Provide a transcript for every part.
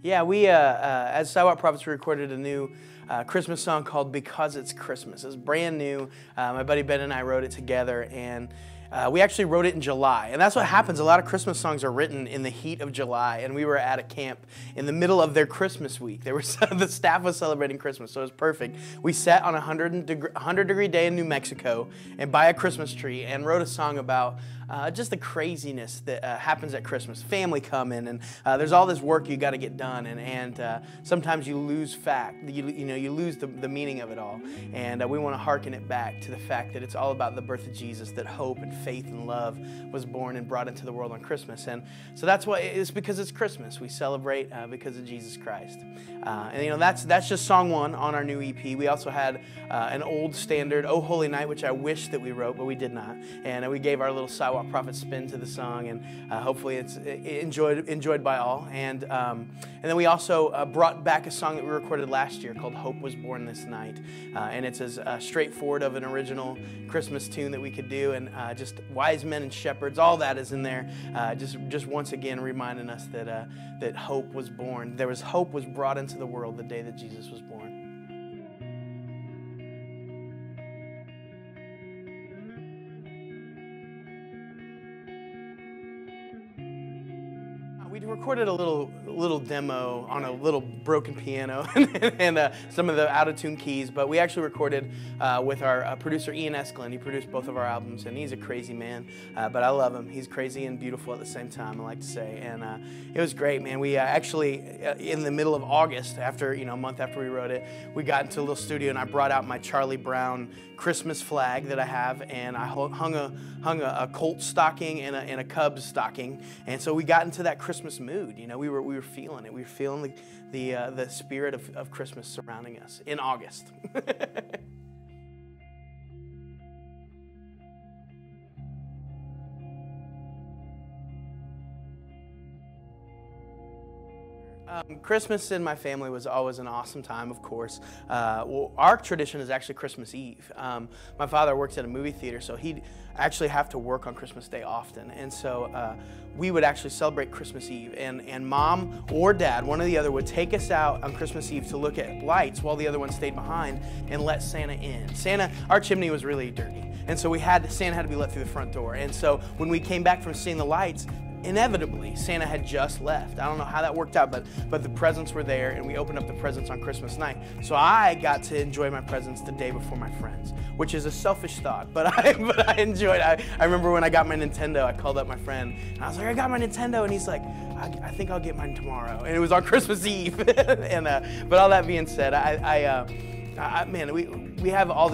Yeah, we, as Sidewalk Prophets, we recorded a new Christmas song called Because It's Christmas. It's brand new. My buddy Ben and I wrote it together, and we actually wrote it in July. And that's what happens. A lot of Christmas songs are written in the heat of July, and we were at a camp in the middle of their Christmas week. The staff was celebrating Christmas, so it was perfect. We sat on a 100-degree day in New Mexico and by a Christmas tree and wrote a song about just the craziness that happens at Christmas. Family coming, and there's all this work you got to get done, and sometimes you lose you lose the meaning of it all. And we want to hearken it back to the fact that it's all about the birth of Jesus, that hope and faith and love was born and brought into the world on Christmas. And so that's why it's because it's Christmas. We celebrate because of Jesus Christ. And that's just song one on our new EP. We also had an old standard, "Oh Holy Night," which I wish that we wrote, but we did not. And we gave our little Sidewalk Prophets spin to the song, and hopefully it's enjoyed by all. And then we also brought back a song that we recorded last year called "Hope Was Born This Night," and it's as straightforward of an original Christmas tune that we could do, and just wise men and shepherds, all that is in there. Just once again reminding us that hope was born. Hope was brought into the world the day that Jesus was born. We recorded a little demo on a little broken piano and some of the out-of-tune keys, but we actually recorded with our producer Ian Eskelin. He produced both of our albums, and he's a crazy man, but I love him. He's crazy and beautiful at the same time, I like to say, and it was great, man. We actually, in the middle of August, after a month after we wrote it, we got into a little studio, and I brought out my Charlie Brown Christmas flag that I have, and I hung a Colt stocking and a Cubs stocking, and so we got into that Christmas mood. We were feeling it. We were feeling the spirit of Christmas surrounding us in August. Christmas in my family was always an awesome time, of course. Our tradition is actually Christmas Eve. My father works at a movie theater, so he'd actually have to work on Christmas Day often. And so we would actually celebrate Christmas Eve. And Mom or Dad, one or the other, would take us out on Christmas Eve to look at lights while the other one stayed behind and let Santa in. Our chimney was really dirty. And so Santa had to be let through the front door. And so when we came back from seeing the lights, inevitably, Santa had just left. I don't know how that worked out, but the presents were there, and we opened up the presents on Christmas night. So I got to enjoy my presents the day before my friends, which is a selfish thought, but I enjoyed it. I remember when I got my Nintendo, I called up my friend, and I was like, "I got my Nintendo," and he's like, I think I'll get mine tomorrow. And it was on Christmas Eve. But all that being said, man, we have all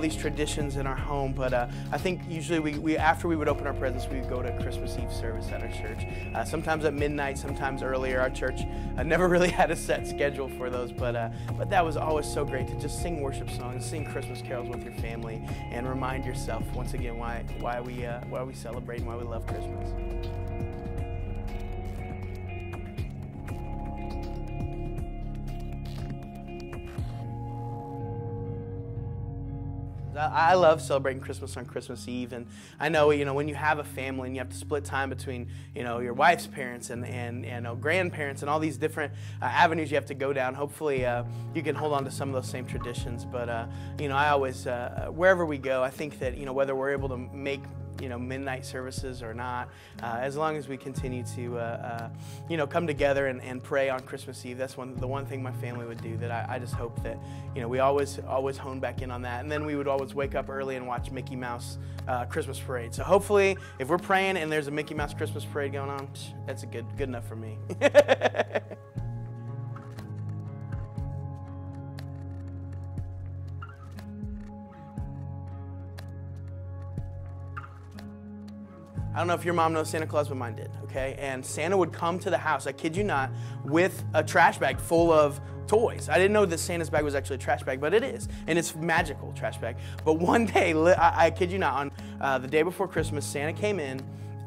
these traditions in our home, but I think usually we after we would open our presents, we would go to Christmas Eve service at our church. Sometimes at midnight, sometimes earlier. Our church never really had a set schedule for those, but that was always so great to just sing worship songs, sing Christmas carols with your family, and remind yourself once again why we celebrate and why we love Christmas. I love celebrating Christmas on Christmas Eve, and I know, when you have a family and you have to split time between, your wife's parents and grandparents and all these different avenues you have to go down, hopefully you can hold on to some of those same traditions. But, I always, wherever we go, I think that, whether we're able to make midnight services or not, as long as we continue to, come together and pray on Christmas Eve. That's the one thing my family would do that I just hope that, we always hone back in on that. And then we would always wake up early and watch Mickey Mouse Christmas Parade. So hopefully, if we're praying and there's a Mickey Mouse Christmas Parade going on, that's good enough for me. I don't know if your mom knows Santa Claus, but mine did, okay? And Santa would come to the house, I kid you not, with a trash bag full of toys. I didn't know that Santa's bag was actually a trash bag, but it is. And it's a magical trash bag. But one day, I kid you not, on the day before Christmas, Santa came in,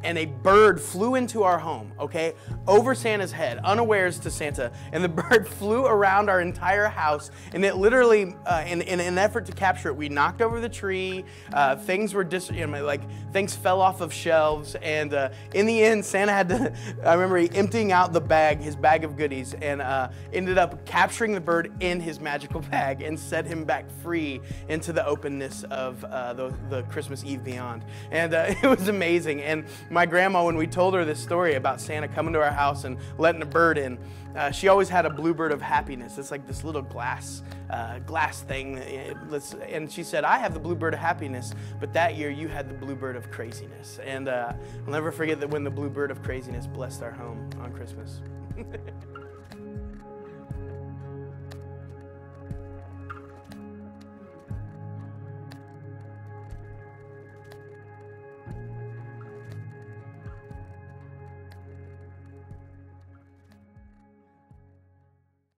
and a bird flew into our home, okay, over Santa's head, unawares to Santa, and the bird flew around our entire house, and it literally, in an effort to capture it, we knocked over the tree, things were things fell off of shelves, and in the end, Santa had to, I remember emptying out his bag of goodies, and ended up capturing the bird in his magical bag and set him back free into the openness of the Christmas Eve beyond. And it was amazing. And my grandma, when we told her this story about Santa coming to our house and letting a bird in, she always had a bluebird of happiness. It's like this little glass thing. And she said, I have the bluebird of happiness, but that year you had the bluebird of craziness. And I'll never forget that when the bluebird of craziness blessed our home on Christmas.